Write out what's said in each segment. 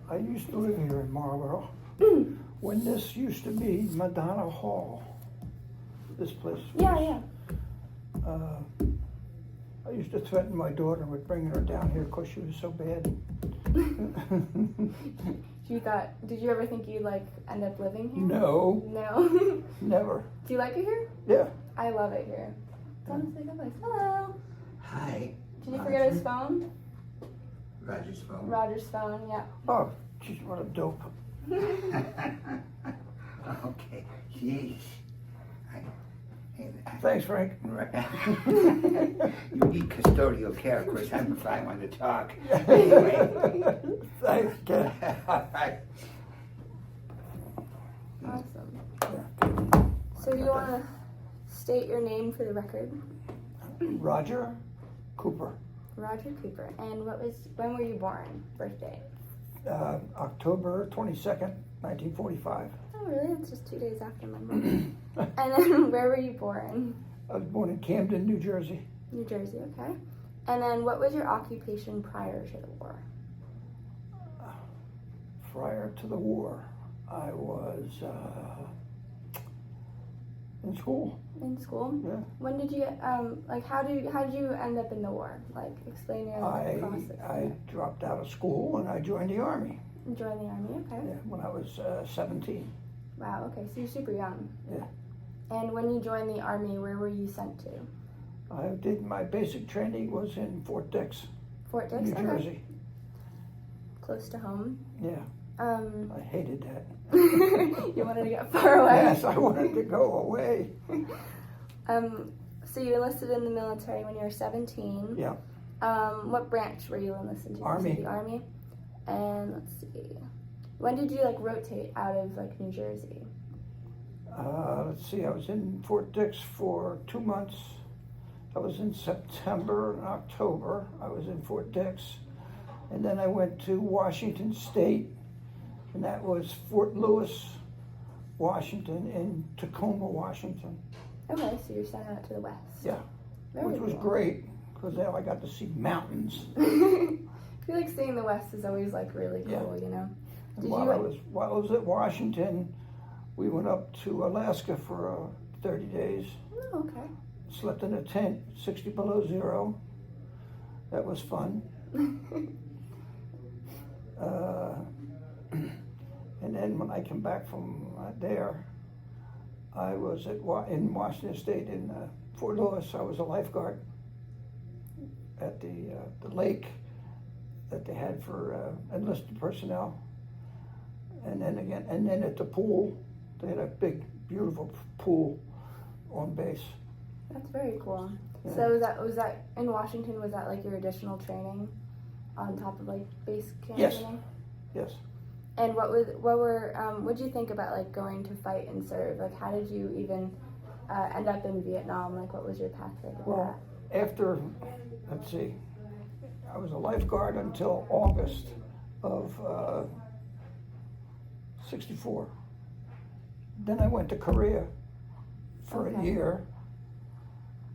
I used to live here in Marlboro when this used to be Madonna Hall. This place. Yeah. I used to threaten my daughter with bringing her down here because she was so bad. Did you ever think you'd like end up living here? No. No? Never. Do you like it here? Yeah. I love it here. It's honestly a good place. Hello. Hi. Did you forget his phone? Roger's phone. Roger's phone, yeah. Oh, she's what a dope. Okay. Jeez. Thanks, Frank. You need custodial care, of course. I'm if I want to talk. Anyway. Thanks, Ken. All right. Awesome. So you want to state your name for the record? Roger Cooper. Roger Cooper. And when were you born? Birthday? October 22nd, 1945. Oh, really? It's just 2 days after my mom. And then where were you born? I was born in Camden, New Jersey. New Jersey, okay. And then what was your occupation prior to the war? Prior to the war, I was in school. In school? Yeah. When did you how did you end up in the war? Like, explain your process. I dropped out of school and I joined the Army. You joined the Army, okay. Yeah, when I was 17. Wow, okay, so you're super young. Yeah. And when you joined the Army, where were you sent to? I did my basic training was in Fort Dix, Fort Dix? New Okay. Jersey. Close to home? Yeah. I hated that. You wanted to get far away? Yes, I wanted to go away. So you enlisted in the military when you were 17. Yeah. What branch were you enlisted to? Army. The Army. And let's see. When did you rotate out of New Jersey? Let's see, I was in Fort Dix for 2 months. That was in September and October. I was in Fort Dix. And then I went to Washington State, and that was Fort Lewis, Washington, and Tacoma, Washington. Okay, so you're sent out to the west. Yeah, which was great, because now I got to see mountains. I feel like seeing the west is always really cool, you know? While I was at Washington, we went up to Alaska for 30 days. Oh, okay. Slept in a tent, 60 below zero. That was fun. And then when I came back from there, I was in Washington State in Fort Lewis. I was a lifeguard at the lake that they had for enlisted personnel. And then at the pool, they had a big, beautiful pool on base. That's very cool. Yeah. So was that in Washington? Was that your additional training on top of base camp? Yes. Training? Yes. And what did you think about going to fight and serve? How did you even end up in Vietnam? What was your path like? Well, after, let's see, I was a lifeguard until August of 64. Then I went to Korea for a year,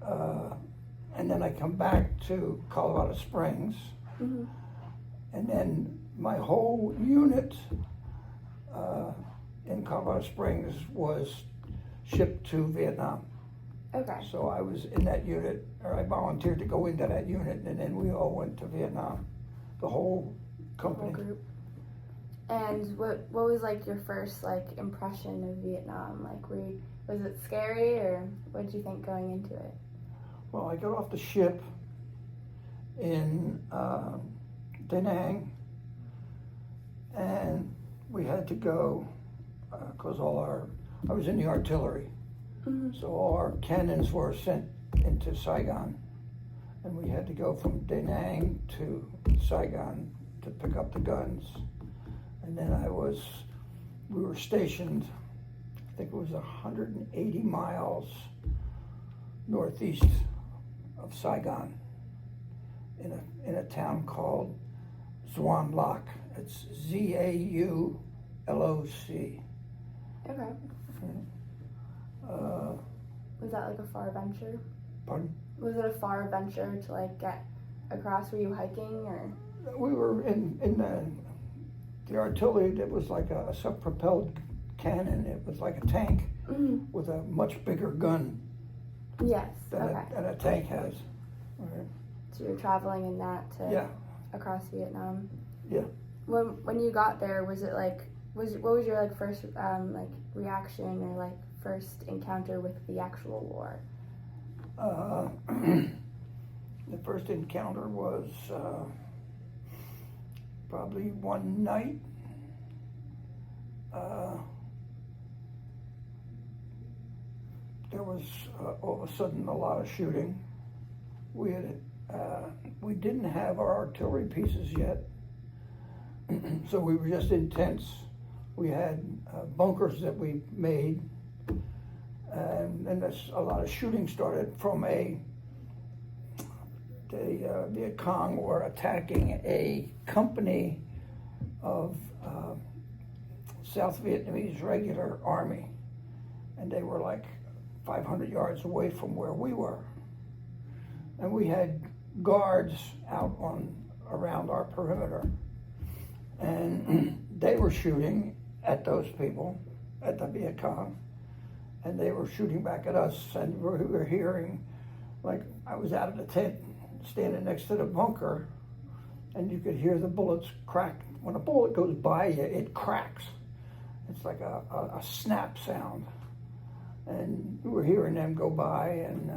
and then I come back to Colorado Springs, and then my whole unit in Colorado Springs was shipped to Vietnam. Okay. So I was in that unit, or I volunteered to go into that unit, and then we all went to Vietnam, the whole company. The whole group. And what was your first impression of Vietnam? Was it scary, or what did you think going into it? Well, I got off the ship in Da Nang, and we had to go because I was in the artillery, so all our cannons were sent into Saigon, and we had to go from Da Nang to Saigon to pick up the guns. And then we were stationed, I think it was 180 miles northeast of Saigon in a town called Xuan Loc. It's Zauloc. Okay. Was that a far venture? Pardon? Was it a far venture to get across? Were you hiking or? We were in the artillery, that was like a self-propelled cannon. It was like a tank with a much bigger gun Yes. than, Okay. than a tank has. Right. So you're traveling in that to Yeah. across Vietnam. Yeah. When you got there, was it like what was your like first like reaction or like first encounter with the actual war? The first encounter was probably one night. There was all of a sudden a lot of shooting. We didn't have our artillery pieces yet, so we were just in tents. We had bunkers that we made, and then a lot of shooting started from the Viet Cong were attacking a company of South Vietnamese regular army, and they were like 500 yards away from where we were. And we had guards out around our perimeter, and they were shooting at those people, at the Viet Cong, and they were shooting back at us, and we were hearing, like, I was out of the tent, standing next to the bunker, and you could hear the bullets crack. When a bullet goes by you, it cracks. It's like a snap sound. And we were hearing them go by, and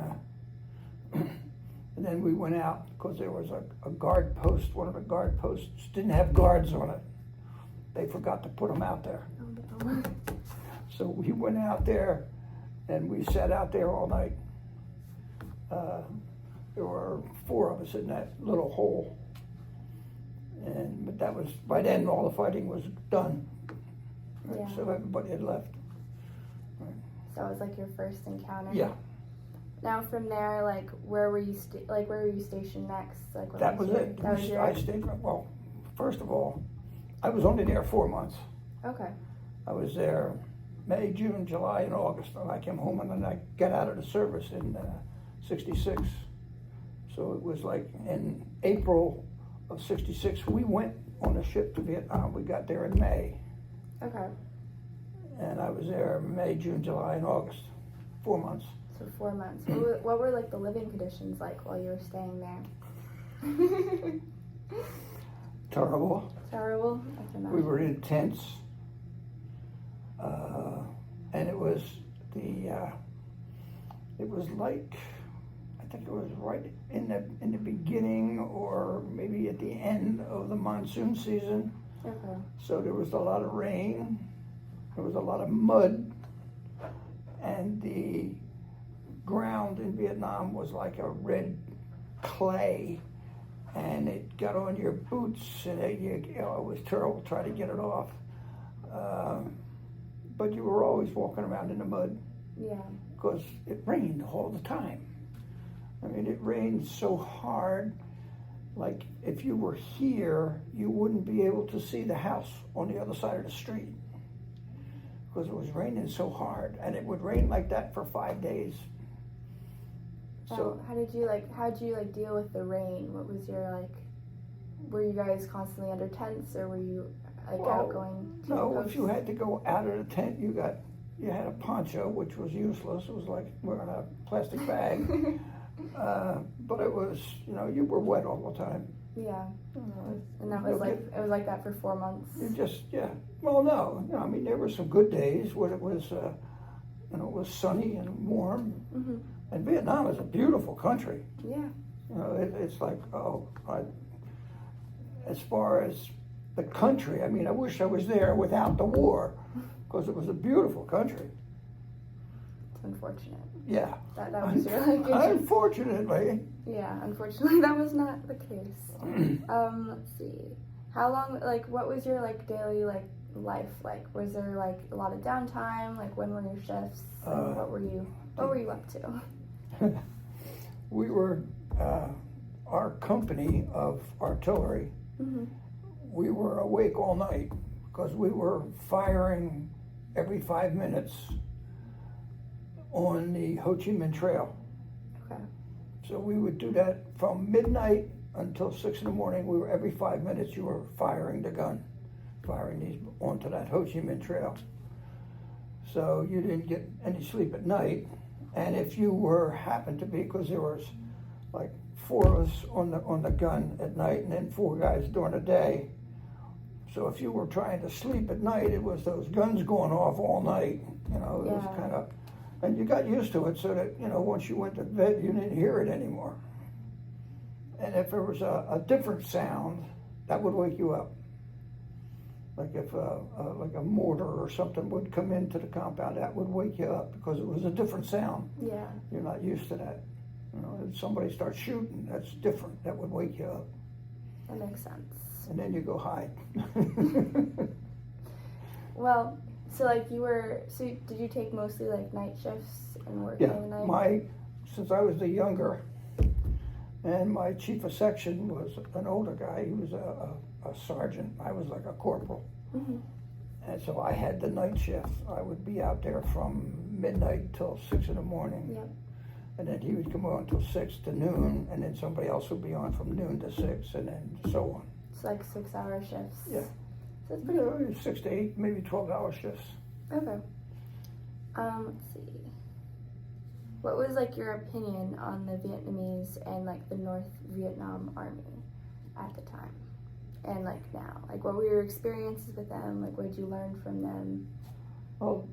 then we went out because there was a guard post. One of the guard posts didn't have guards on it. They forgot to put them out there. Oh, no. So we went out there, and we sat out there all night. There were 4 of us in that little hole, but that was, by then all the fighting was done. Yeah. So everybody had left. So it was like your first encounter. Yeah. Now from there, like where were you where were you stationed next? Like what That was your, it. That was your... I stayed, well, first of all, I was only there 4 months. Okay. I was there May, June, July, and August, and I came home, and then I got out of the service in '66. So it was like in April of '66, we went on a ship to Vietnam. We got there in May. Okay. And I was there May, June, July, and August. 4 months. So 4 months. What were like the living conditions like while you were staying there? Terrible. Terrible. I can We imagine. were in tents, and it was like, I think it was right in the beginning or maybe at the end of the monsoon season. Okay. So there was a lot of rain, there was a lot of mud, and the ground in Vietnam was like a red clay, and it got on your boots, and it was terrible trying to get it off. But you were always walking around in the mud Yeah. because it rained all the time. I mean, it rained so hard, like if you were here, you wouldn't be able to see the house on the other side of the street because it was raining so hard, and it would rain like that for 5 days. So how did you deal with the rain? What was your were you guys constantly under tents, or were you out going to no, posts? if you had to go out of the tent, you had a poncho, which was useless. It was like wearing a plastic bag. But it was, you were wet all the time. Yeah. And that was it was like that for 4 months. You just, yeah. Well, no, I mean, there were some good days when it was, it was sunny and warm. Mm-hmm. And Vietnam is a beautiful country. Yeah. It's like, as far as the country, I mean, I wish I was there without the war, because it was a beautiful country. It's unfortunate. Yeah. That was really good. Unfortunately. Yeah, unfortunately that was not the case. Let's see. How long, what was your daily life like? Was there a lot of downtime? When were your shifts? What were you up to? We were, our company of artillery, Mm-hmm. we were awake all night because we were firing every 5 minutes on the Ho Chi Minh Trail. Okay. So we would do that from midnight until 6 in the morning. Every 5 minutes you were firing the gun firing these onto that Ho Chi Minh Trail. So you didn't get any sleep at night, and if you happened to be, because there was like 4 of us on the gun at night, and then 4 guys during the day. So if you were trying to sleep at night, it was those guns going off all night. You know, it was kind of, and you got used to it, so that, you know, once you went to bed, you didn't hear it anymore. And if there was a different sound, that would wake you up. Like if like a mortar or something would come into the compound, that would wake you up because it was a different sound. Yeah. You're not used to that. You know, if somebody starts shooting, that's different. That would wake you up. That makes sense. And then you go hide. Well, so like did you take mostly like night shifts and work during the night? Since I was the younger, and my chief of section was an older guy. He was a sergeant. I was like a corporal. Mm-hmm. And so I had the night shift. I would be out there from midnight till 6 in the morning. Yep. And then he would come on till 6 to noon, and then somebody else would be on from noon to 6, and then so on. It's like 6-hour shifts. Yeah. So it's pretty 6 to 8, maybe 12-hour shifts. Okay. Let's see. What was like your opinion on the Vietnamese and like the North Vietnam Army at the time? And like now? Like what were your experiences with them? Like what did you learn from them? Well,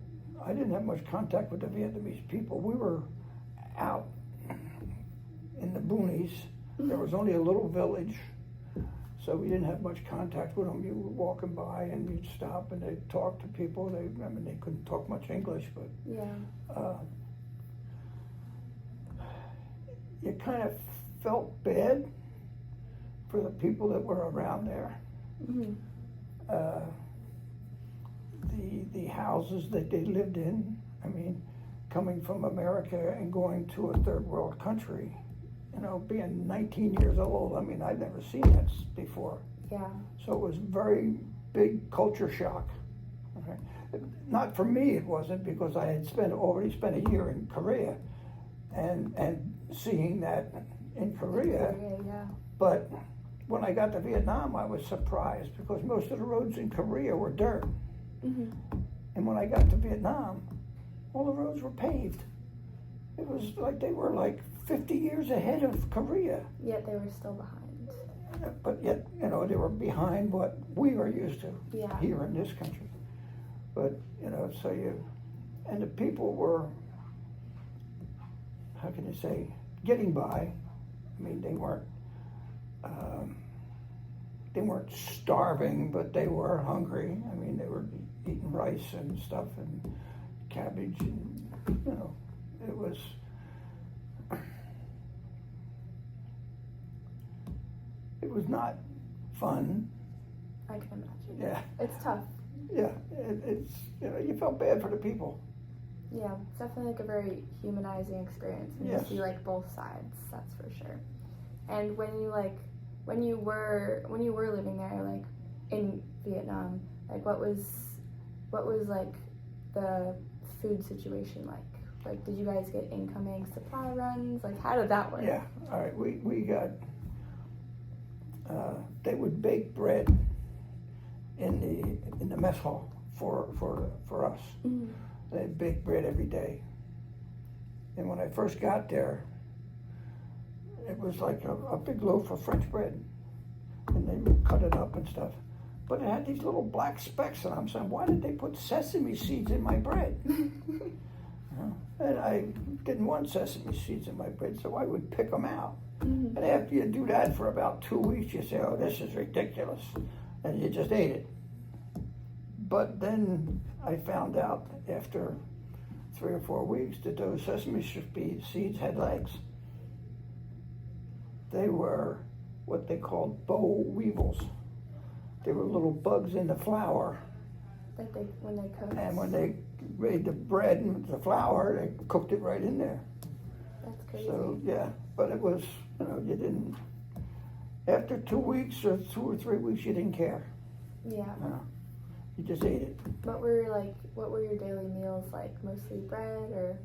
I didn't have much contact with the Vietnamese people. We were out in the boonies. There was only a little village, so we didn't have much contact with them. You were walking by and you'd stop and they'd talk to people. They couldn't talk much English, but yeah. You kind of felt bad for the people that were around there. Mm-hmm. The houses that they lived in, I mean, coming from America and going to a third world country, you know, being 19 years old, I mean, I'd never seen that before. Yeah. So it was very big culture shock. Okay. Not for me, it wasn't, because I had already spent a year in Korea, and seeing that in Korea. Yeah. But when I got to Vietnam, I was surprised because most of the roads in Korea were dirt. Mm-hmm. And when I got to Vietnam, all the roads were paved. It was like they were like 50 years ahead of Korea. Yet they were still behind. But yet, you know, they were behind what we are used to here in this country. But, you know, and the people were, how can you say, getting by. I mean, they weren't starving, but they were hungry. I mean, they were eating rice and stuff and cabbage, and, you know, it was not fun. I can imagine. Yeah. It's tough. Yeah, it's, you know, you felt bad for the people. Yeah, it's definitely like a very humanizing experience when you see like both sides, that's for sure. And when you were living there, like in Vietnam, like what was like the food situation like? Like, did you guys get incoming supply runs? Like, how did that work? Yeah, all right, we got, they would bake bread in the mess hall for us. Mm-hmm. They baked bread every day. And when I first got there, it was like a big loaf of French bread. And they would cut it up and stuff. But it had these little black specks, and I'm saying, why did they put sesame seeds in my bread? And I didn't want sesame seeds in my bread, so I would pick them out. Mm-hmm. And after you do that for about 2 weeks, you say, oh, this is ridiculous. And you just ate it. But then I found out after 3 or 4 weeks that those sesame seeds had legs. They were what they called boll weevils. They were little bugs in the flour. That when they cooked. And when they made the bread and the flour, they cooked it right in there. That's crazy. So, yeah, but it was, you know, you didn't, after 2 weeks or 2 or 3 weeks, you didn't care. Yeah. You just ate it. What were your daily meals like? Mostly bread or?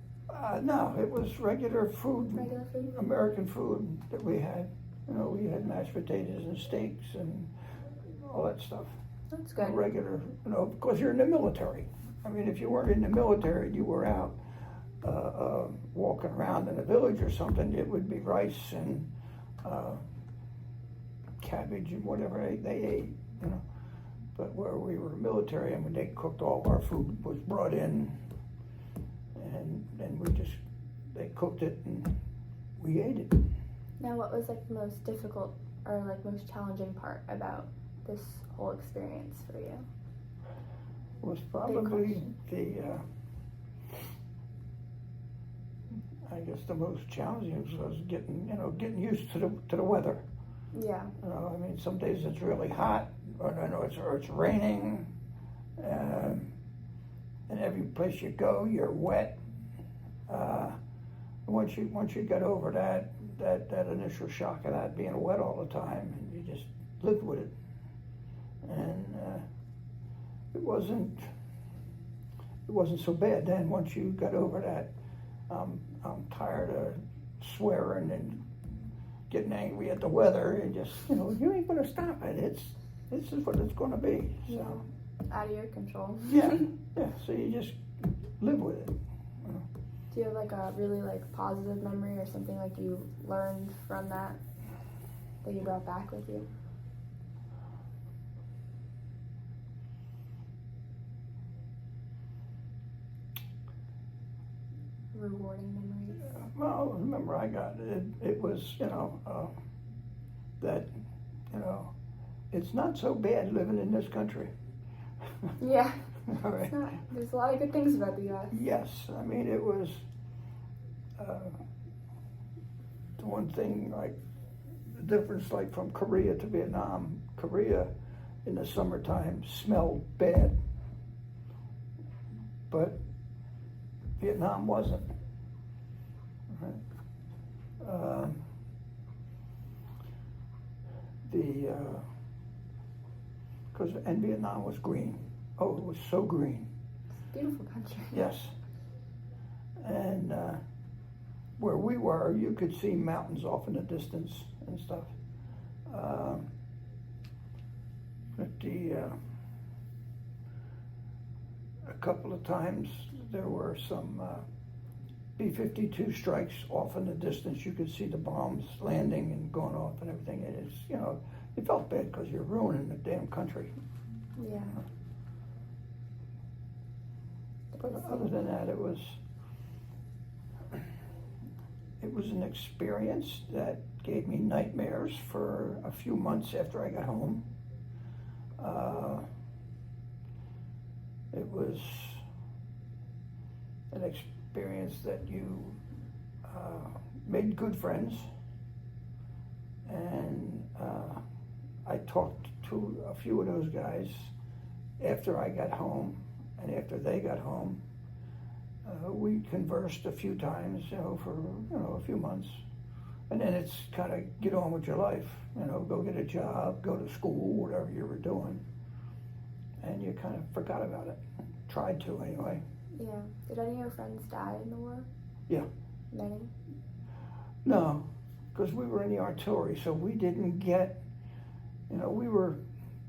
No, it was regular food. Regular food? American food that we had. You know, we had mashed potatoes and steaks and all that stuff. That's a good. regular, because you're in the military. I mean, if you weren't in the military, you were out walking around in a village or something, it would be rice and cabbage and whatever they ate, But where we were military, I mean, they cooked all of our food, was brought in, and they cooked it and we ate it. Now, what was like the most difficult or like most challenging part about this whole experience for you? Was probably I guess the most challenging was getting used to the weather. Yeah. I mean, some days it's really hot, or it's raining, and every place you go, you're wet. Once you get over that initial shock of that being wet all the time, and you just lived with it, and it wasn't so bad then. Once you got over that, I'm tired of swearing and getting angry at the weather, and just you ain't gonna stop it. This is what it's gonna be. So out of your control. yeah. So you just live with it. Do you have like a really like positive memory or something like you learned from that you brought back with you? Rewarding memories. Well, remember I got it. It was that it's not so bad living in this country. Yeah. All right. It's not. There's a lot of good things about the U.S. Yes, I mean it was the one thing, like the difference, like from Korea to Vietnam. Korea in the summertime smelled bad, but Vietnam wasn't. Right? And Vietnam was green. Oh, it was so green. Beautiful country. Yes. And where we were, you could see mountains off in the distance and stuff. A couple of times there were some B-52 strikes off in the distance. You could see the bombs landing and going off and everything. It is, you felt bad because you're ruining the damn country. Yeah. Other than that, it was an experience that gave me nightmares for a few months after I got home. It was an experience that you made good friends, and I talked to a few of those guys after I got home, and after they got home. We conversed a few times, for a few months, and then it's kind of get on with your life, go get a job, go to school, whatever you were doing, and you kind of forgot about it. Tried to anyway. Yeah. Did any of your friends die in the war? Yeah. Many? No, because we were in the artillery, so we didn't get, we were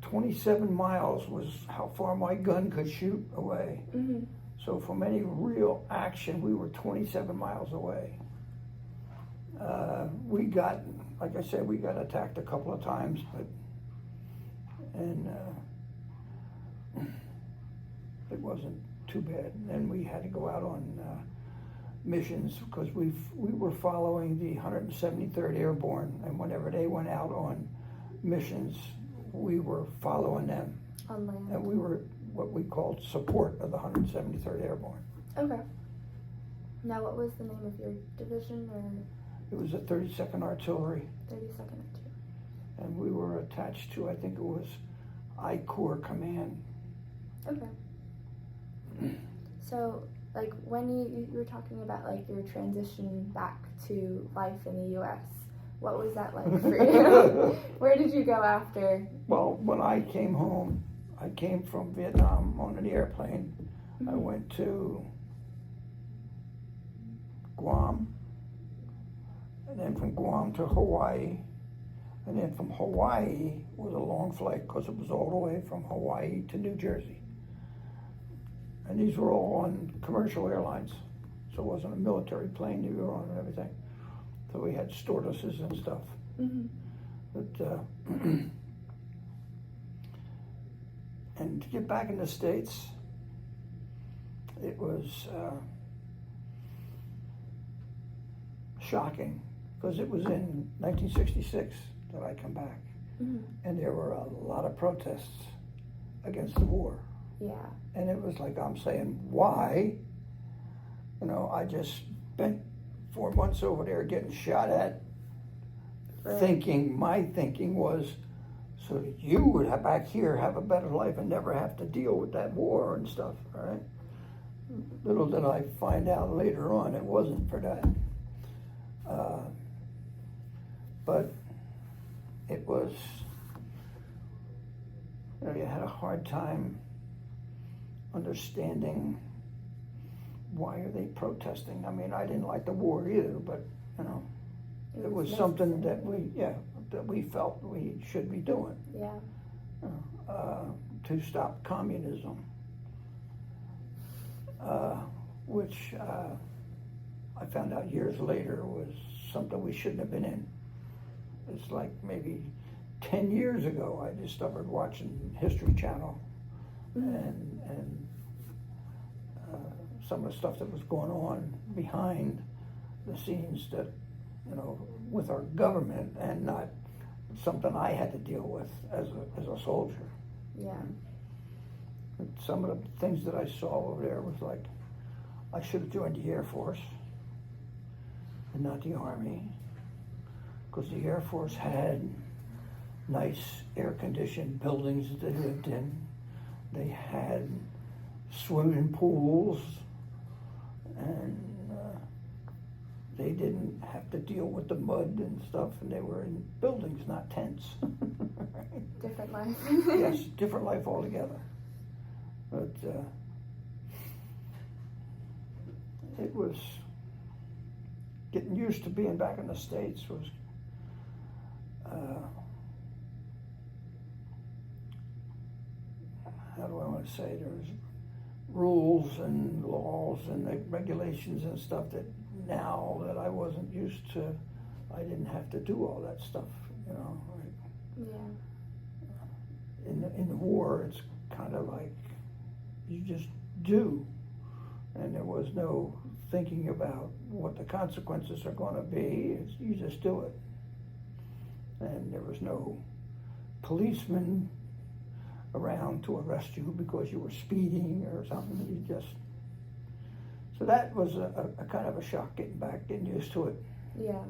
27 miles was how far my gun could shoot away. Mm-hmm. So from any real action, we were 27 miles away. Like I said, we got attacked a couple of times, and it wasn't too bad. And then we had to go out on missions because we were following the 173rd Airborne, and whenever they went out on missions, we were following them. On land. And we were what we called support of the 173rd Airborne. Okay. Now, what was the name of your division or? It was the 32nd Artillery. 32nd Artillery. And we were attached to, I think it was I Corps Command. Okay. So, like, when you were talking about, like, your transition back to life in the U.S., what was that like for you? Where did you go after? Well, when I came home, I came from Vietnam on an airplane. Mm-hmm. I went to Guam, and then from Guam to Hawaii, And then from Hawaii was a long flight because it was all the way from Hawaii to New Jersey. And these were all on commercial airlines. So it wasn't a military plane you were on and everything. So we had stewardesses and stuff. Mm-hmm. But, and to get back in the States, it was shocking because it was in 1966 that I come back. Mm-hmm. And there were a lot of protests against the war. Yeah. And it was like, I'm saying, why? You know, I just spent 4 months over there getting shot at, Right. my thinking was, so that you would have back here have a better life and never have to deal with that war and stuff, all right? Little did I find out later on, it wasn't for that. But it was, you know, you had a hard time understanding why are they protesting. I mean, I didn't like the war either, but, you know, it was something that we felt we should be doing. Yeah. To stop communism, which I found out years later was something we shouldn't have been in. It's like maybe 10 years ago I discovered watching History Channel and some of the stuff that was going on behind the scenes that, you know, with our government and not something I had to deal with as a soldier. Yeah. And some of the things that I saw over there was like, I should have joined the Air Force and not the Army, because the Air Force had nice air-conditioned buildings that they lived in. They had swimming pools, and they didn't have to deal with the mud and stuff, and they were in buildings, not tents. Right? Different life. Yes, different life altogether. But it was getting used to being back in the States was how do I want to say, there was rules and laws and the regulations and stuff that now that I wasn't used to, I didn't have to do all that stuff, you know. Like, Yeah. in the war, it's kind of like you just do, and there was no thinking about what the consequences are going to be. You just do it, and there was no policeman around to arrest you because you were speeding or something. You just, so that was a kind of a shock getting used to it. Yeah.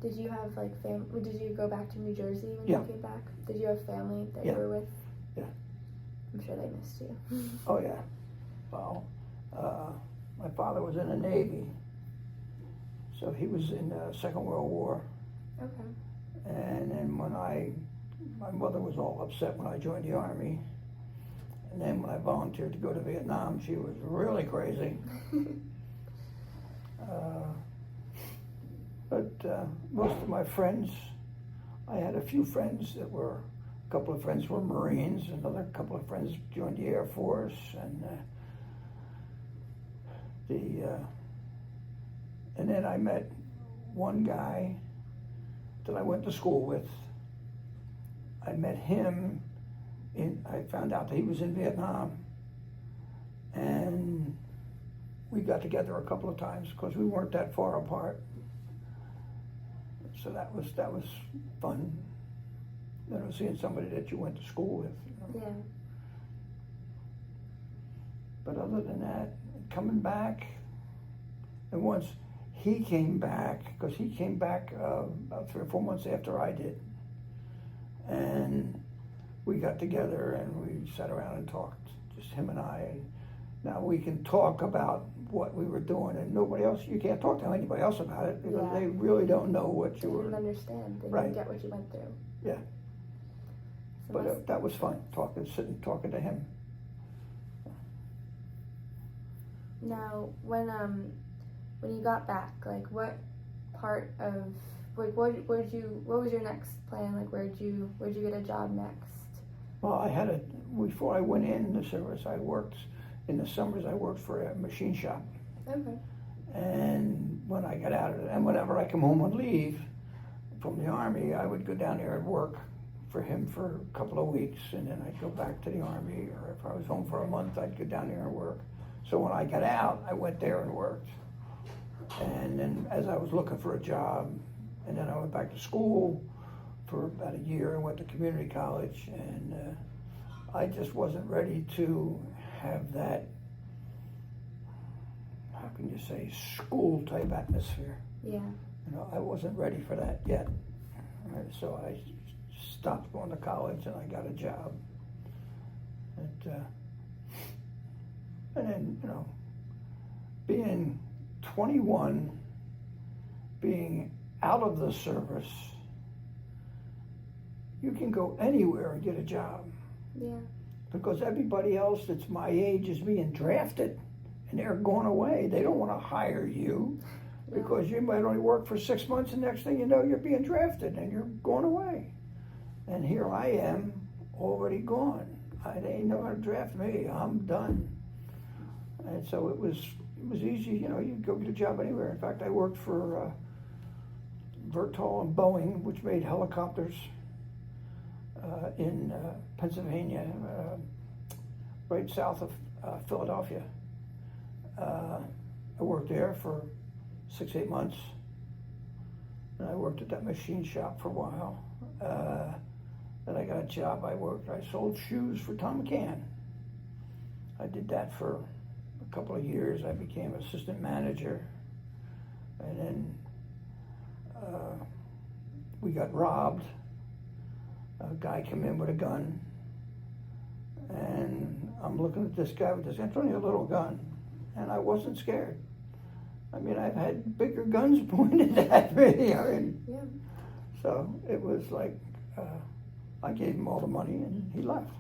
Did you have like did you go back to New Jersey when Yeah. you came back? Did you have family that Yeah. you were with? Yeah. I'm sure they missed you. Oh yeah. Well, my father was in the Navy, so he was in the Second World War. Okay. And then my mother was all upset when I joined the Army. And then when I volunteered to go to Vietnam, she was really crazy. But most of my friends, I had a few friends that were, a couple of friends were Marines, another couple of friends joined the Air Force, and and then I met one guy that I went to school with. I met him I found out that he was in Vietnam, and we got together a couple of times because we weren't that far apart. So that was fun, you know, seeing somebody that you went to school with. You know? Yeah. But other than that, coming back, and once he came back, because he came back about 3 or 4 months after I did, and we got together and we sat around and talked, just him and I. And now we can talk about what we were doing, and nobody else, you can't talk to anybody else about it because Yeah. they really don't know what They you were. didn't understand. They Right. didn't get what you went through. Yeah. So But that was fun, sitting talking to him. Now, when you got back, like what part of like what was your next plan? Like where'd you get a job next? Well, before I went in the service, in the summers I worked for a machine shop. Okay. And when I got out of it, and whenever I come home on leave from the Army, I would go down there and work for him for a couple of weeks, and then I'd go back to the Army, or if I was home for a month, I'd go down there and work. So when I got out, I went there and worked. And then as I was looking for a job, and then I went back to school for about a year. I went to community college, and I just wasn't ready to have that, how can you say, school type atmosphere. Yeah. You know, I wasn't ready for that yet. So I stopped going to college and I got a job. And then, you know, being 21, being out of the service, you can go anywhere and get a job. Yeah. Because everybody else that's my age is being drafted and they're going away. They don't want to hire you because you might only work for 6 months and next thing you know, you're being drafted and you're going away. And here I am, already gone. They ain't know how to draft me. I'm done. And so it was easy, you know, you go get a job anywhere. In fact, I worked for Vertol and Boeing, which made helicopters in Pennsylvania, right south of Philadelphia. I worked there for 6-8 months, and I worked at that machine shop for a while. Then I got a job. I sold shoes for Tom McCann. I did that for a couple of years. I became assistant manager, and then we got robbed. A guy came in with a gun, and I'm looking at this guy with this, it's only a little gun, and I wasn't scared. I mean, I've had bigger guns pointed at me. I mean, Yeah. so it was like, I gave him all the money and he left.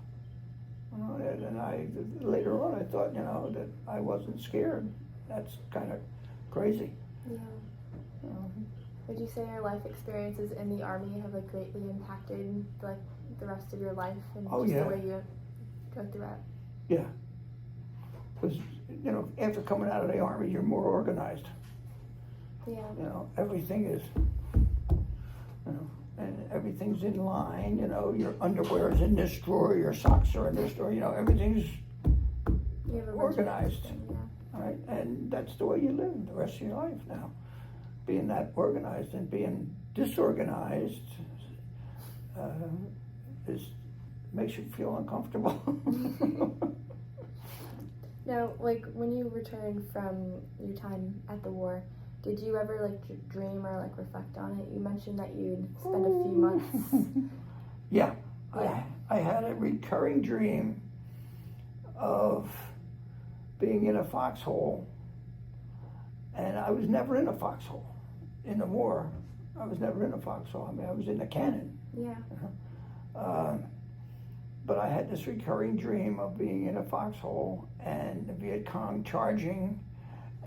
You know, and later on I thought, you know, that I wasn't scared. That's kind of crazy. Yeah. You know. Would you say your life experiences in the Army have like greatly impacted like the rest of your life and Oh, just yeah. the way you go throughout? Yeah. Because, you know, after coming out of the Army, you're more organized. Yeah. You know, everything is, you know, and everything's in line, you know, your underwear is in this drawer, your socks are in this drawer, you know, everything's You have a organized. routine, yeah. right? And that's the way you live the rest of your life now. Being that organized and being disorganized makes you feel uncomfortable. Now, like when you returned from your time at the war, did you ever like dream or like reflect on it? You mentioned that you'd spend a few months. Yeah, Yeah. I had a recurring dream of being in a foxhole, and I was never in a foxhole. In the war, I was never in a foxhole. I mean, I was in a cannon. Yeah. But I had this recurring dream of being in a foxhole and the Viet Cong charging,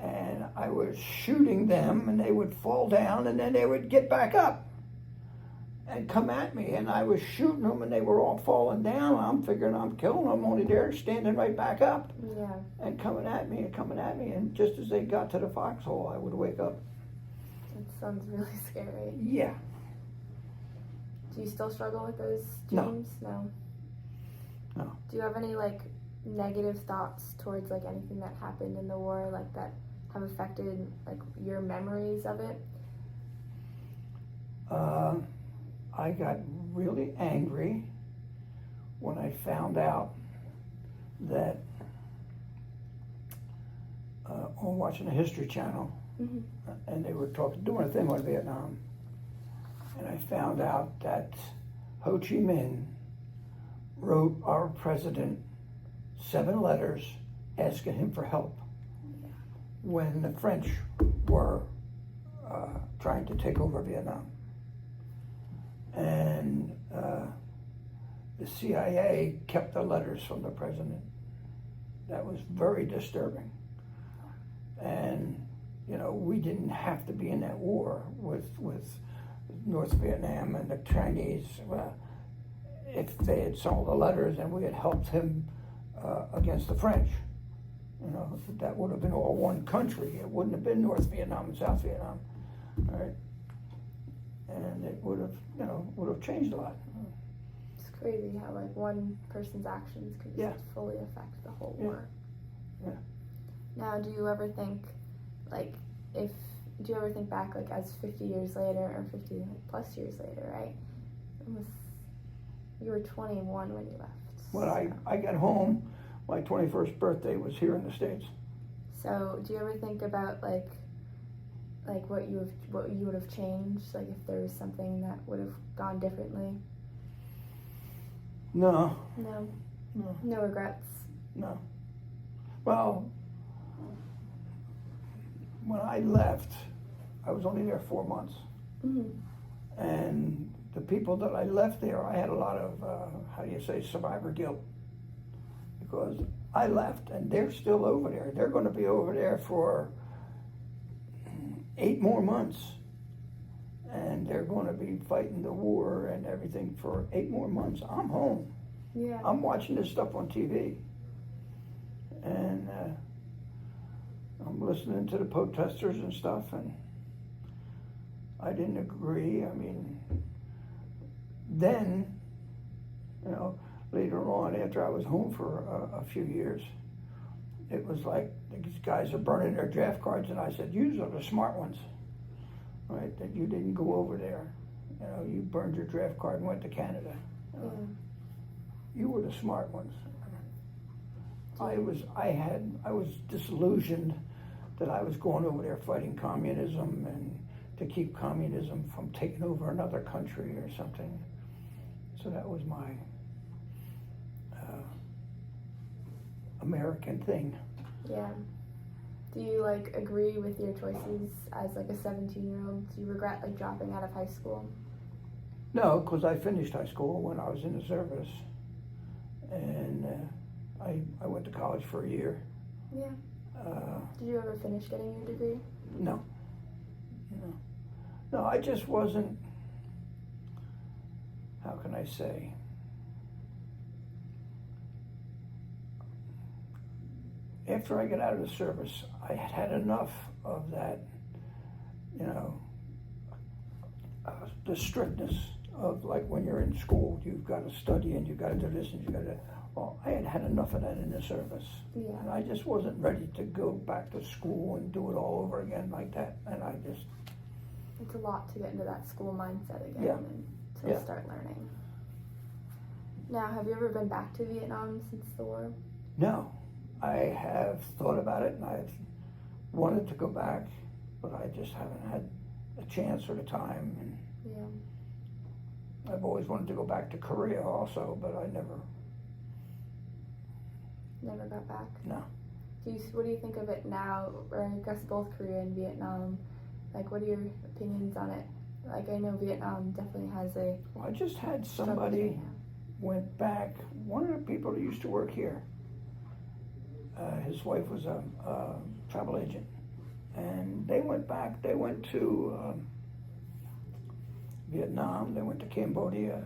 and I was shooting them, and they would fall down, and then they would get back up and come at me, and I was shooting them, and they were all falling down. I'm figuring I'm killing them, only they're standing right back up Yeah. and coming at me, and just as they got to the foxhole, I would wake up. It sounds really scary. Yeah. Do you still struggle with those No. dreams? No. No. Do you have any like negative thoughts towards like anything that happened in the war, like that have affected like your memories of it? I got really angry when I found out that on watching the History Channel, Mm-hmm. and they were doing a thing on Vietnam, and I found out that Ho Chi Minh wrote our president 7 letters asking him for help when the French were trying to take over Vietnam. And the CIA kept the letters from the president. That was very disturbing. And, you know, we didn't have to be in that war with North Vietnam and the Chinese, if they had sold the letters and we had helped him against the French, that would have been all one country. It wouldn't have been North Vietnam and South Vietnam, right? And it would have changed a lot. It's crazy how like one person's actions could just fully affect the whole war. Yeah. Now, do you ever think back like as 50 years later or 50 plus years later, right? You were 21 when you left. When I got home, my 21st birthday was here in the States. So do you ever think about like what you would have changed, like if there was something that would have gone differently? No. No regrets? No. Well, when I left, I was only there 4 months. Mm-hmm. And the people that I left there, I had a lot of, survivor guilt. Because I left and they're still over there. They're going to be over there for 8 more months. And they're going to be fighting the war and everything for 8 more months. I'm home. Yeah. I'm watching this stuff on TV. And I'm listening to the protesters and stuff, and I didn't agree. I mean, then, later on, after I was home for a few years, it was like these guys are burning their draft cards, and I said, "You are the smart ones, right? That you didn't go over there. You burned your draft card and went to Canada. You were the smart ones." I was disillusioned that I was going over there fighting communism and to keep communism from taking over another country or something. So that was my American thing. Yeah. Do you agree with your choices as a 17-year-old? Do you regret dropping out of high school? No, because I finished high school when I was in the service, and I went to college for a year. Yeah. Did you ever finish getting your degree? No, I just wasn't, how can I say, after I got out of the service, I had had enough of that, the strictness of when you're in school, you've got to study and you've got to do this and you've got to, well, I had had enough of that in the service. Yeah. And I just wasn't ready to go back to school and do it all over again like that. And I just... It's a lot to get into that school mindset again and to start learning. Now, have you ever been back to Vietnam since the war? No. I have thought about it and I've wanted to go back, but I just haven't had a chance or the time. And I've always wanted to go back to Korea also, but I never got back? No. What do you think of it now, or I guess both Korea and Vietnam? What are your opinions on it? I know Vietnam definitely has a... Well, I just had somebody went back, one of the people that used to work here, his wife was a travel agent, and they went back, they went to Vietnam, they went to Cambodia,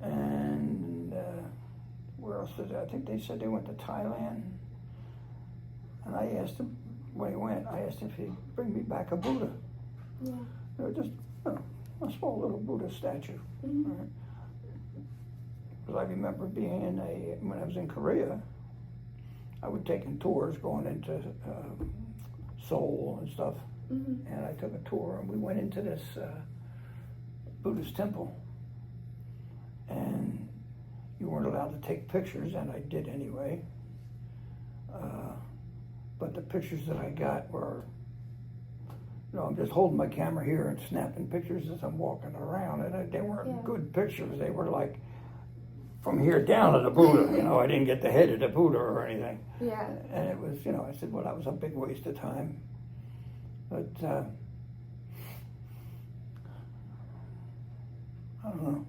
and where else did they? I think they said they went to Thailand. And I asked him, when he went, I asked him if he'd bring me back a Buddha. Yeah. Just a small little Buddha statue. Mm-hmm. Right? Because I remember being when I was in Korea, I would take tours going into Seoul and stuff. Mm-hmm. And I took a tour and we went into this Buddhist temple. And you weren't allowed to take pictures, and I did anyway. But the pictures that I got were, I'm just holding my camera here and snapping pictures as I'm walking around, and they weren't good pictures. They were from here down to the Buddha. I didn't get the head of the Buddha or anything. Yeah. And it was, I said, well, that was a big waste of time. But I don't know.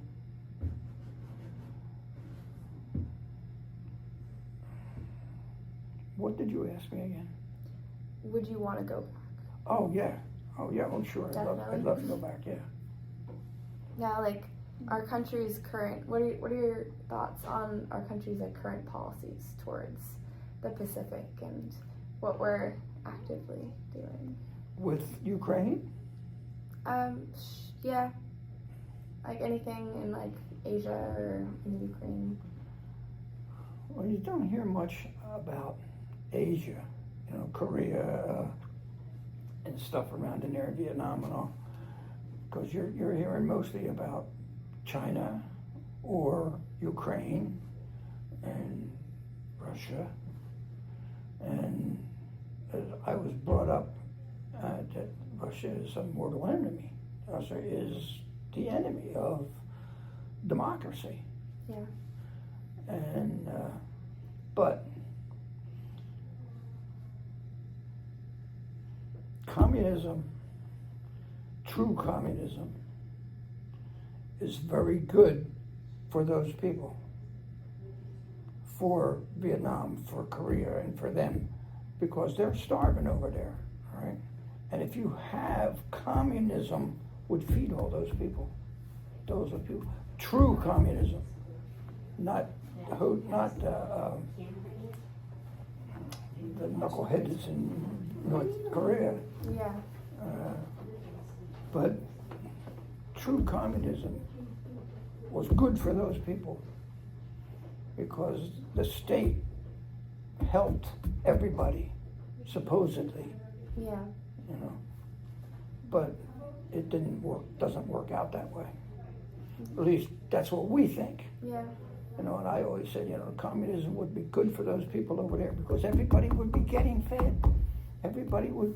What did you ask me again? Would you want to go back? Oh, yeah. Oh yeah, well sure. I'd love to go back. Yeah. Now, like our country's current. What are your thoughts on our country's like current policies towards the Pacific and what we're actively doing? With Ukraine? Yeah. Like anything in like Asia or in Ukraine. Well, you don't hear much about Asia, you know, Korea and stuff around in there, Vietnam and all, because you're hearing mostly about China or Ukraine and Russia. And I was brought up that Russia is a mortal enemy. Russia is the enemy of democracy. Yeah. And but communism, true communism, is very good for those people, for Vietnam, for Korea, and for them, because they're starving over there, right? And if you have communism, would feed all those people. Those are people. True communism, not the knuckleheads in North Korea. Yeah. But true communism was good for those people because the state helped everybody, supposedly. Yeah. You know, but it doesn't work out that way. At least that's what we think. Yeah. You know, and I always said, you know, communism would be good for those people over there because everybody would be getting fed. Everybody would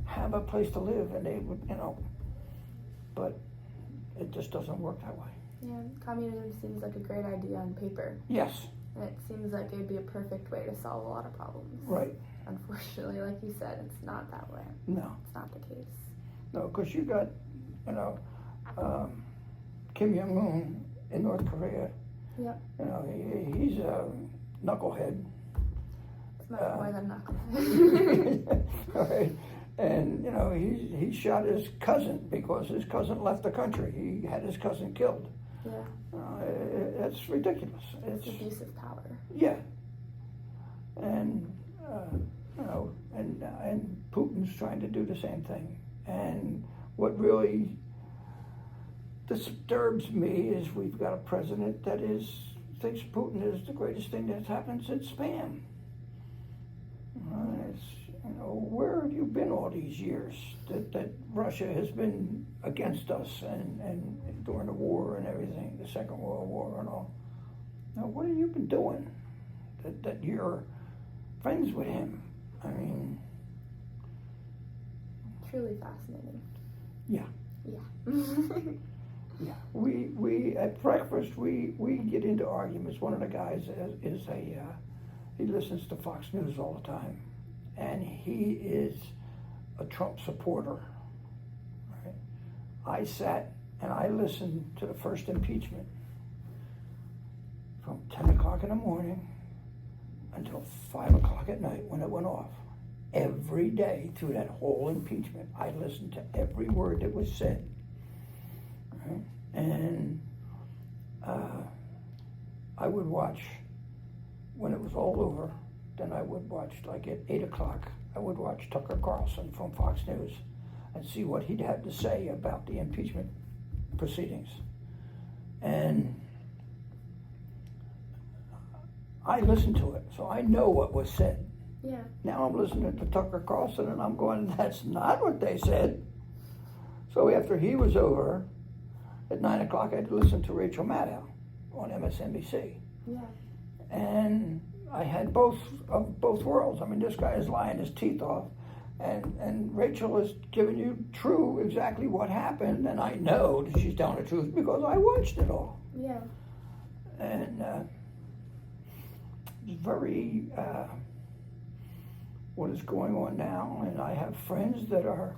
have a place to live, and they would, you know, but it just doesn't work that way. Yeah, communism seems like a great idea on paper. Yes. And it seems like it'd be a perfect way to solve a lot of problems. Right. Unfortunately, like you said, it's not that way. No. It's not the case. No, because you got, you know, Kim Jong-un in North Korea. Yep. You know, he's a knucklehead. It's much more than knucklehead. Right. And, you know, he shot his cousin because his cousin left the country. He had his cousin killed. Yeah. It's ridiculous. It's abuse of power. Yeah. And, you know, and Putin's trying to do the same thing. And what really disturbs me is we've got a president that thinks Putin is the greatest thing that's happened since Spam. You know, where have you been all these years that Russia has been against us and during the war and everything, the Second World War and all? Now, what have you been doing that you're friends with him? I mean, Truly fascinating. yeah. Yeah. Yeah, we at breakfast we get into arguments. One of the guys he listens to Fox News all the time, and he is a Trump supporter. Right? I sat and I listened to the first impeachment from 10 o'clock in the morning until 5 o'clock at night when it went off. Every day through that whole impeachment, I listened to every word that was said. Right? And I would watch, when it was all over, then I would watch, like at 8 o'clock, I would watch Tucker Carlson from Fox News and see what he'd have to say about the impeachment proceedings. And I listened to it, so I know what was said. Yeah. Now I'm listening to Tucker Carlson and I'm going, that's not what they said. So after he was over, at 9 o'clock I had to listen to Rachel Maddow on MSNBC. Yeah. And I had both worlds. I mean, this guy is lying his teeth off, and Rachel is giving you true exactly what happened, and I know that she's telling the truth because I watched it all. Yeah. And it's very what is going on now, and I have friends that are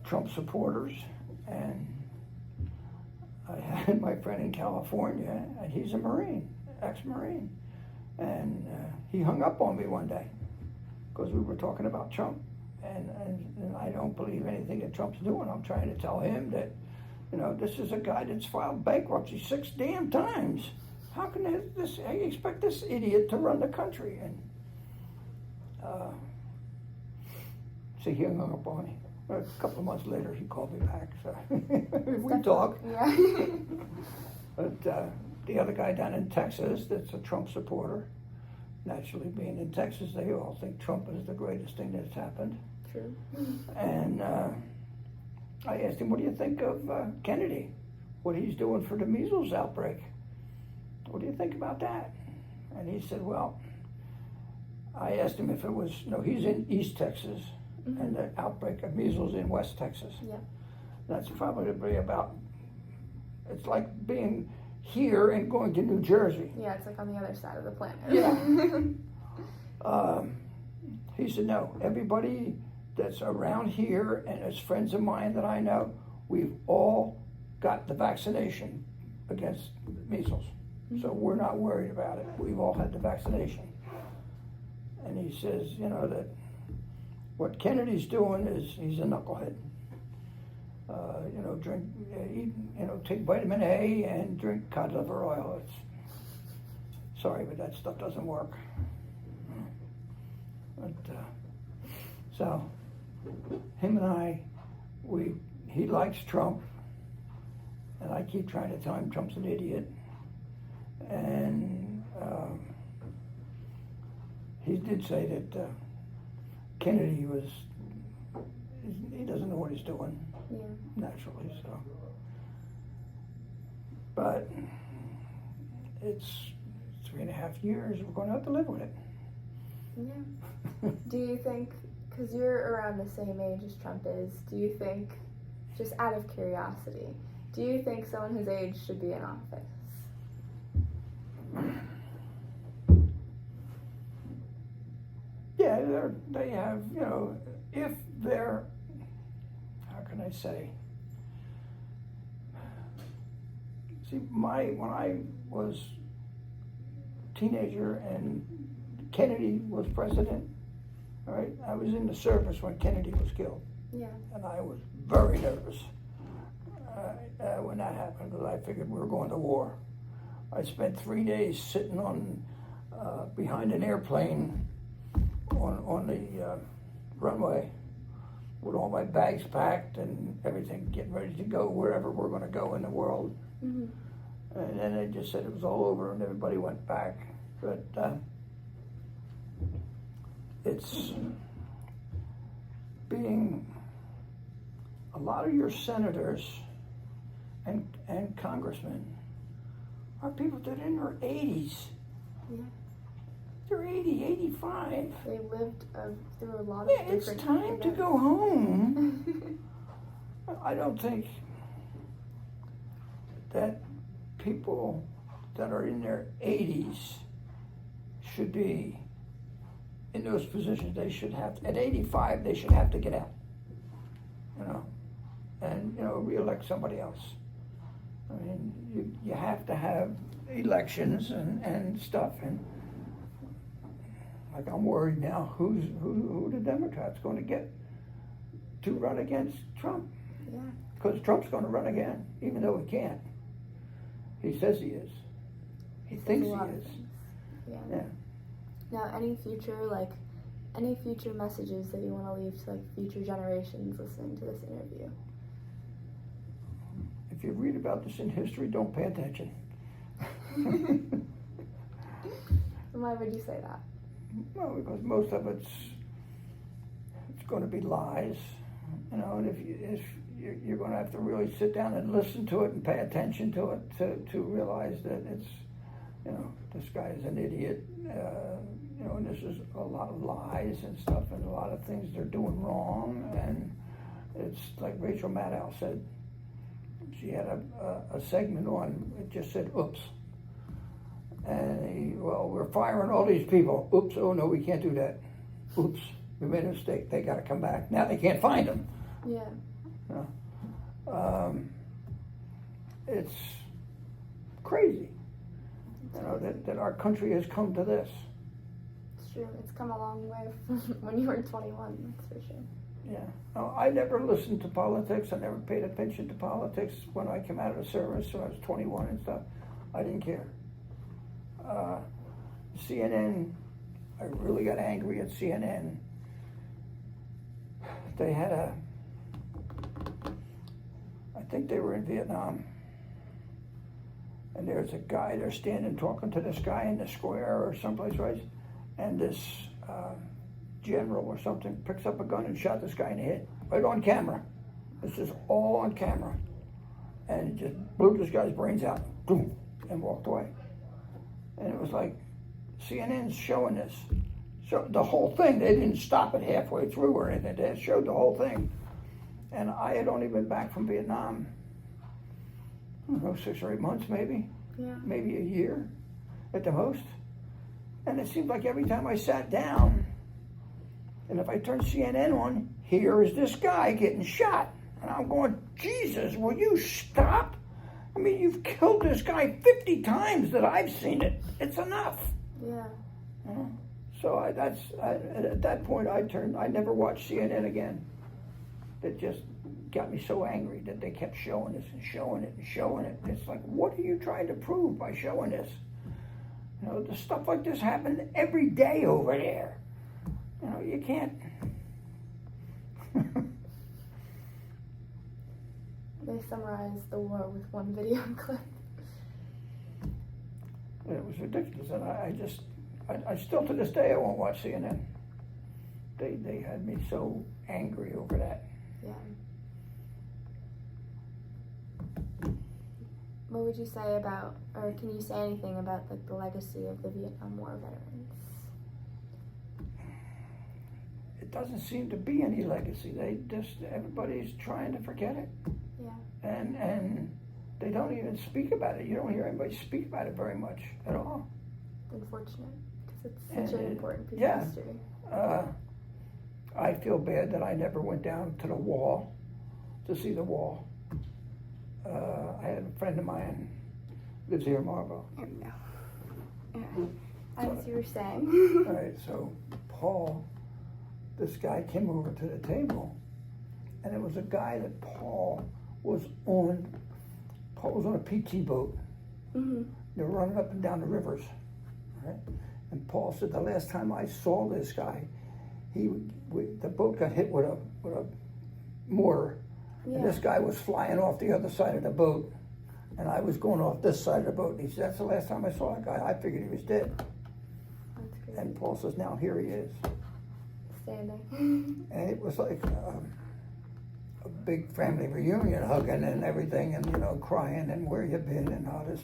Trump supporters, and I had my friend in California, and he's a Marine, ex-Marine, and he hung up on me one day because we were talking about Trump, and I don't believe anything that Trump's doing. I'm trying to tell him that, this is a guy that's filed bankruptcy 6 damn times. How can how you expect this idiot to run the country? And so he hung up on me. A couple of months later, he called me back. So we talked. Yeah. But the other guy down in Texas, that's a Trump supporter. Naturally, being in Texas, they all think Trump is the greatest thing that's happened. True. And I asked him, what do you think of Kennedy? What he's doing for the measles outbreak? What do you think about that? And he said, well, I asked him if it was, he's in East Texas, and the outbreak of measles in West Texas. Yeah. That's probably about, it's like being here and going to New Jersey. Yeah, it's like on the other side of the planet. Yeah. He said, no, everybody that's around here and as friends of mine that I know, we've all got the vaccination against measles. So we're not worried about it. We've all had the vaccination. And he says, that what Kennedy's doing is he's a knucklehead. Drink, eat, take vitamin A and drink cod liver oil. Sorry, but that stuff doesn't work. But so him and I, he likes Trump, and I keep trying to tell him Trump's an idiot. And he did say that Kennedy he doesn't know what he's doing. Yeah. Naturally, so. But it's 3.5 years, we're going to have to live with it. Yeah. Do you think, because you're around the same age as Trump is, do you think, just out of curiosity, do you think someone his age should be in office? Yeah, they have, if they're, how can I say? See, when I was a teenager and Kennedy was president, all right, I was in the service when Kennedy was killed. Yeah. And I was very nervous when that happened, because I figured we were going to war. I spent 3 days sitting on behind an airplane on the runway with all my bags packed and everything, getting ready to go wherever we're going to go in the world. Mm-hmm. And then they just said it was all over and everybody went back. But it's being a lot of your senators and congressmen are people that are in their 80s. Yeah. They're 80, 85. They lived through a lot of Yeah, it's different time to events. go home. I don't think that people that are in their 80s should be in those positions. They should have, at 85, they should have to get out, and, re-elect somebody else. I mean, you have to have elections and stuff, and like I'm worried now, who the Democrats going to get to run against Trump? Yeah. Because Trump's going to run again, even though he can't. He says he is. He thinks he is. Yeah. Now, any future messages that you want to leave to future generations listening to this interview? If you read about this in history, don't pay attention. Why would you say that? Well, because most of it's going to be lies, and if you're going to have to really sit down and listen to it and pay attention to it to realize that it's, this guy is an idiot, and this is a lot of lies and stuff and a lot of things they're doing wrong, and it's like Rachel Maddow said, she had a segment on, it just said, oops. And we're firing all these people. Oops, oh no, we can't do that. Oops, we made a mistake. They got to come back. Now they can't find them. Yeah. It's crazy, that our country has come to this. It's true. It's come a long way from when you were 21, that's for sure. Yeah. No, I never listened to politics. I never paid attention to politics when I came out of the service. So I was 21 and stuff. I didn't care. CNN, I really got angry at CNN. They had I think they were in Vietnam. And there's a guy, they're standing talking to this guy in the square or someplace, right? And this general or something picks up a gun and shot this guy in the head, right on camera. This is all on camera. And it just blew this guy's brains out, boom, and walked away. And it was like, CNN's showing this. So the whole thing, they didn't stop it halfway through or anything, they showed the whole thing. And I had only been back from Vietnam, I don't know, 6 or 8 months maybe, maybe a year at the most. And it seemed like every time I sat down, and if I turned CNN on, here is this guy getting shot. And I'm going, Jesus, will you stop? I mean, you've killed this guy 50 times that I've seen it. It's enough. Yeah. So at that point, I never watched CNN again. It just got me so angry that they kept showing this and showing it and showing it. It's like, what are you trying to prove by showing this? You know, the stuff like this happened every day over there. You know, you can't. They summarized the war with one video clip. It was ridiculous, and I still to this day I won't watch CNN. They had me so angry over that. Yeah. What would you say about, or can you say anything about like the legacy of the Vietnam War veterans? It doesn't seem to be any legacy. Everybody's trying to forget it. Yeah. And they don't even speak about it. You don't hear anybody speak about it very much at all. Unfortunate, because it's such an important piece yeah. of history. I feel bad that I never went down to the wall to see the wall. I had a friend of mine lives here in Marlboro. There you go. Yeah. As you were saying. All right, so Paul, this guy came over to the table, and it was a guy that Paul was on a PT boat. Mm-hmm. They were running up and down the rivers, right? And Paul said the last time I saw this guy, the boat got hit with a mortar, and this guy was flying off the other side of the boat, and I was going off this side of the boat. And he said, "That's the last time I saw that guy. I figured he was dead." That's crazy. And Paul says, "Now here he is." Standing. And it was like a big family reunion, hugging and everything, and crying and where you been and all this.